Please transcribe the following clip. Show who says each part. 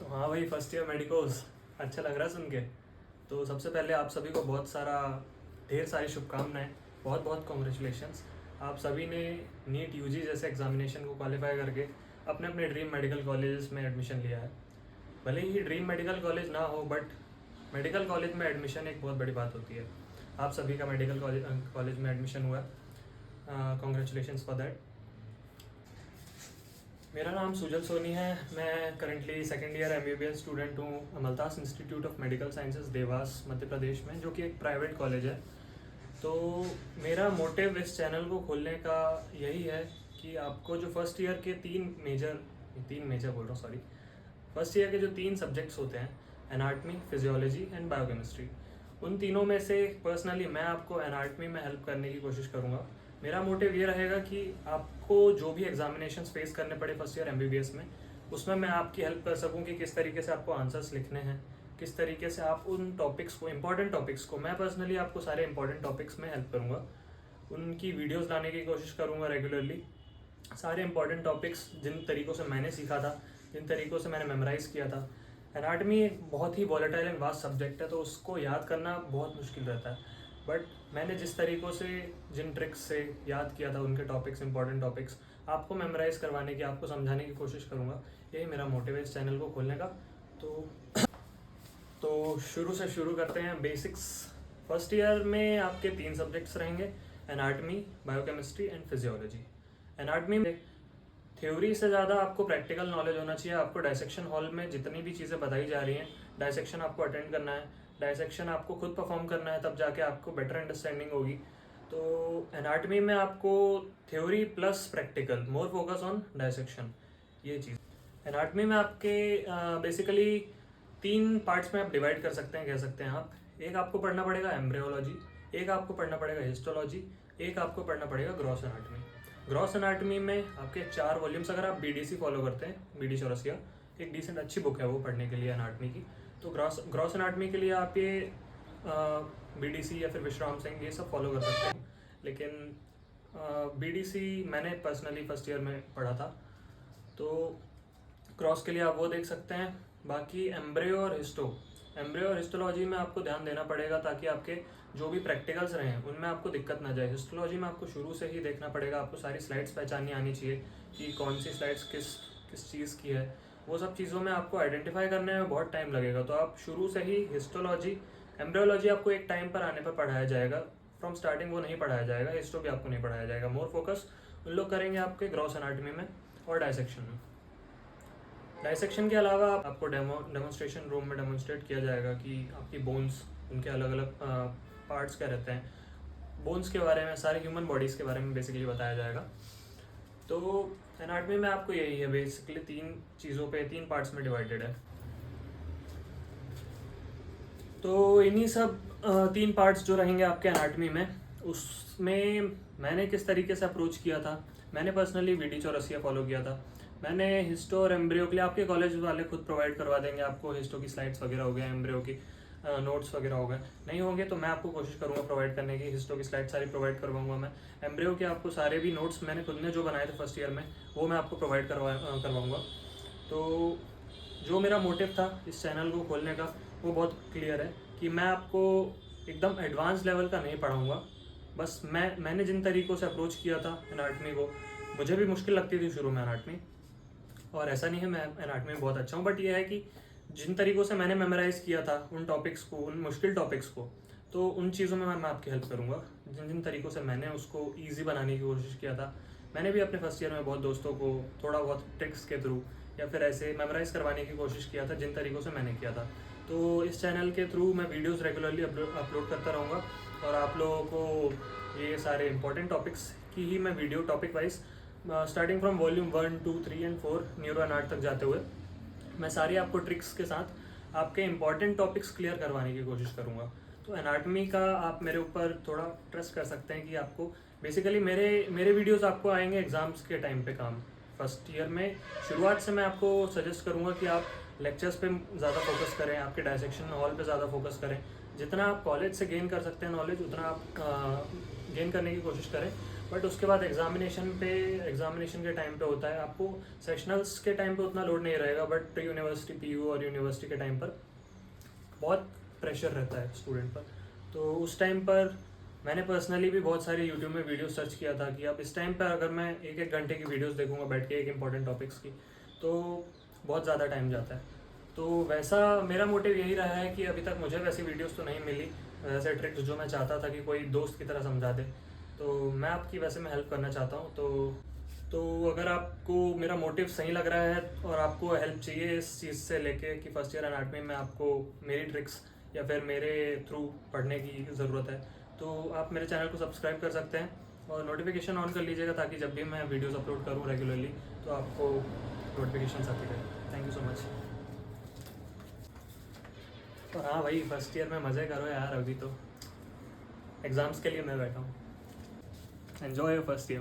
Speaker 1: हाँ भाई, first year medicos अच्छा लग रहा है सुन के। तो सबसे पहले आप सभी को ढेर सारी शुभकामनाएं। बहुत बहुत कॉन्ग्रेचुलेशंस। आप सभी ने नीट यूजी जैसे एग्जामिनेशन को क्वालिफाई करके अपने अपने ड्रीम मेडिकल कॉलेजेस में एडमिशन लिया है। भले ही ड्रीम मेडिकल कॉलेज ना हो, बट मेडिकल कॉलेज में एडमिशन एक बहुत बड़ी बात होती है। आप सभी का मेडिकल कॉलेज में एडमिशन हुआ। Congratulations for that. मेरा नाम सुजल सोनी है। मैं currently second year MBBS student हूँ Amaltas institute of medical sciences Dewas Madhya Pradesh में, जो कि एक प्राइवेट कॉलेज है। तो मेरा मोटिव इस चैनल को खोलने का यही है कि आपको जो फर्स्ट ईयर के तीन मेजर बोल रहा हूँ, सॉरी, फर्स्ट ईयर के जो 3 सब्जेक्ट्स होते हैं, एनाटमी, फिजियोलॉजी एंड बायोकेमिस्ट्री, उन तीनों में से पर्सनली मैं आपको एनाटमी में हेल्प करने की कोशिश करूँगा। मेरा मोटिव ये रहेगा कि आपको जो भी एग्जामिनेशन फेस करने पड़े फर्स्ट ईयर MBBS में, उसमें मैं आपकी हेल्प कर सकूँ कि किस तरीके से आपको आंसर्स लिखने हैं, किस तरीके से आप उन टॉपिक्स को, इंपॉर्टेंट टॉपिक्स को, मैं पर्सनली आपको सारे इंपॉर्टेंट टॉपिक्स में हेल्प करूँगा। उनकी वीडियोस लाने की कोशिश करूँगा रेगुलरली। सारे इंपॉर्टेंट टॉपिक्स जिन तरीक़ों से मैंने सीखा था, जिन तरीक़ों से मैंने मेमोराइज़ किया था। एनाटमी एक बहुत ही वॉलेटाइल एंड वास्ट सब्जेक्ट है, तो उसको याद करना बहुत मुश्किल रहता है। बट मैंने जिस तरीक़ों से, जिन ट्रिक्स से याद किया था उनके टॉपिक्स, इंपॉर्टेंट टॉपिक्स आपको मेमोराइज़ करवाने की, आपको समझाने की कोशिश करूँगा। यही मेरा मोटिव है इस चैनल को खोलने का। तो शुरू करते हैं बेसिक्स। फर्स्ट ईयर में आपके 3 सब्जेक्ट्स रहेंगे, anatomy, biochemistry and physiology. Anatomy में थ्योरी से ज़्यादा आपको प्रैक्टिकल नॉलेज होना चाहिए। आपको डायसेक्शन हॉल में जितनी भी चीज़ें बताई जा रही हैं, डायसेक्शन आपको अटेंड करना है, डायसेक्शन आपको खुद परफॉर्म करना है, तब जाके आपको बेटर अंडरस्टैंडिंग होगी। तो एनाटमी में आपको theory plus practical, more focus on dissection, ये चीज़। एनाटमी में आपके बेसिकली 3 पार्ट्स में आप डिवाइड कर सकते हैं, कह सकते हैं आप। एक आपको पढ़ना पड़ेगा एम्ब्रियोलॉजी, एक आपको पढ़ना पड़ेगा हिस्टोलॉजी, एक आपको पढ़ना पड़ेगा ग्रॉस एनाटमी। ग्रॉस एनाटमी में आपके 4 वॉल्यूम्स, अगर आप BDC फॉलो करते हैं, BD चौरसिया एक डिसेंट अच्छी बुक है वो पढ़ने के लिए एनाटमी की। तो ग्रॉस एनाटमी के लिए आप ये BDC या फिर विश्राम सिंह ये सब फॉलो कर सकते हैं। लेकिन BDC मैंने पर्सनली फर्स्ट ईयर में पढ़ा था, तो क्रॉस के लिए आप वो देख सकते हैं। बाकी एम्ब्रियो और हिस्टोलॉजी में आपको ध्यान देना पड़ेगा, ताकि आपके जो भी प्रैक्टिकल्स रहे हैं उनमें आपको दिक्कत ना जाए। हिस्टोलॉजी में आपको शुरू से ही देखना पड़ेगा, आपको सारी स्लाइड्स पहचाननी आनी चाहिए कि कौन सी स्लाइड्स किस चीज़ की है। वो सब चीज़ों में आपको आइडेंटिफाई करने में बहुत टाइम लगेगा। तो आप शुरू से ही हिस्टोलॉजी, एम्ब्रियोलॉजी आपको एक टाइम पर आने पर पढ़ाया जाएगा, फ्रॉम स्टार्टिंग वो नहीं पढ़ाया जाएगा। हिस्टो भी आपको नहीं पढ़ाया जाएगा। मोर फोकस उन लोग करेंगे आपके ग्रॉस एनाटमी में और डायसेक्शन में। डायसेक्शन के अलावा आपको डेमोन्स्ट्रेशन रूम में डेमोन्स्ट्रेट किया जाएगा कि आपकी बोन्स, उनके अलग अलग पार्ट्स क्या रहते हैं, बोन्स के बारे में, सारे ह्यूमन बॉडीज़ के बारे में बेसिकली बताया जाएगा। तो एनाटमी में आपको यही है, बेसिकली 3 चीज़ों पे, 3 पार्ट्स में डिवाइडेड है। तो इन्हीं सब 3 पार्ट्स जो रहेंगे आपके एनाटमी में, उसमें मैंने किस तरीके से अप्रोच किया था। मैंने पर्सनली BD चौरसिया फॉलो किया था। मैंने हिस्टो और एम्ब्रियो के लिए आपके कॉलेज वाले खुद प्रोवाइड करवा देंगे आपको। हिस्टो की स्लाइड्स वगैरह हो गए, एम्ब्रियो की नोट्स वगैरह हो गए, नहीं होंगे तो मैं आपको कोशिश करूँगा प्रोवाइड करने की। हिस्टो की स्लाइड सारी प्रोवाइड करवाऊँगा मैं। एम्ब्रियो के आपको सारे भी नोट्स मैंने खुद ने जो बनाए थे फर्स्ट ईयर में, वो मैं आपको प्रोवाइड करवाऊँगा। तो जो मेरा मोटिव था इस चैनल को खोलने का, वो बहुत क्लियर है कि मैं आपको एकदम एडवांस लेवल का नहीं पढ़ाऊँगा। बस मैंने जिन तरीक़ों से अप्रोच किया था एनाटमी को, मुझे भी मुश्किल लगती थी शुरू में एनाटमी, और ऐसा नहीं है मैं एनाटमी में बहुत अच्छा हूँ, बट ये है कि जिन तरीक़ों से मैंने मेमोराइज़ किया था उन टॉपिक्स को, उन मुश्किल टॉपिक्स को, तो उन चीज़ों में मैं आपकी हेल्प करूँगा। जिन जिन तरीक़ों से मैंने उसको ईजी बनाने की कोशिश किया था, मैंने भी अपने फर्स्ट ईयर में बहुत दोस्तों को थोड़ा बहुत ट्रिक्स के थ्रू या फिर ऐसे मेमोराइज़ करवाने की कोशिश किया था, जिन तरीक़ों से मैंने किया था। तो इस चैनल के थ्रू मैं वीडियोज़ रेगुलरली अपलोड करता रहूँगा, और आप लोगों को ये सारे इंपॉर्टेंट टॉपिक्स की ही मैं video topic wise, starting from volume 1, 2, 3 and 4 neuro anat तक जाते हुए, मैं सारी आपको ट्रिक्स के साथ आपके इंपॉर्टेंट टॉपिक्स क्लियर करवाने की कोशिश करूँगा। तो एनाटमी का आप मेरे ऊपर थोड़ा ट्रस्ट कर सकते हैं कि आपको बेसिकली मेरे वीडियोस आपको आएंगे एग्ज़ाम्स के टाइम पे काम। फर्स्ट ईयर में शुरुआत से मैं आपको सजेस्ट करूँगा कि आप लेक्चर्स पे ज़्यादा फोकस करें, आपके डायसेक्शन हॉल पे ज़्यादा फोकस करें। जितना आप कॉलेज से गेन कर सकते हैं नॉलेज, उतना आप गेन करने की कोशिश करें। बट उसके बाद एग्जामिनेशन के टाइम पे होता है, आपको सेशनल्स के टाइम पे उतना लोड नहीं रहेगा, बट यूनिवर्सिटी पीयू और यूनिवर्सिटी के टाइम पर बहुत प्रेशर रहता है स्टूडेंट पर। तो उस टाइम पर मैंने पर्सनली भी बहुत सारी यूट्यूब में वीडियो सर्च किया था कि अब इस टाइम पर अगर मैं 1-1 घंटे की वीडियोस देखूंगा बैठ के एक इंपॉर्टेंट टॉपिक्स की, तो बहुत ज़्यादा टाइम जाता है। तो वैसा मेरा मोटिव यही रहा है कि अभी तक मुझे वैसी वीडियोस तो नहीं मिली, वैसे ट्रिक्स जो मैं चाहता था कि कोई दोस्त की तरह समझा दे, तो मैं आपकी वैसे मैं हेल्प करना चाहता हूँ। तो अगर आपको मेरा मोटिव सही लग रहा है और आपको हेल्प चाहिए इस चीज़ से लेके कि फर्स्ट ईयर एनाटॉमी में आपको मेरी ट्रिक्स या फिर मेरे थ्रू पढ़ने की ज़रूरत है, तो आप मेरे चैनल को सब्सक्राइब कर सकते हैं और नोटिफिकेशन ऑन कर लीजिएगा, ताकि जब भी मैं वीडियोस अपलोड करूँ रेगुलरली तो आपको नोटिफिकेशन आती रहे। Thank you so much. और हाँ भाई, फर्स्ट ईयर में मज़े करो यार, अभी तो एग्ज़ाम्स के लिए मैं बैठा हूँ। Enjoy your first year.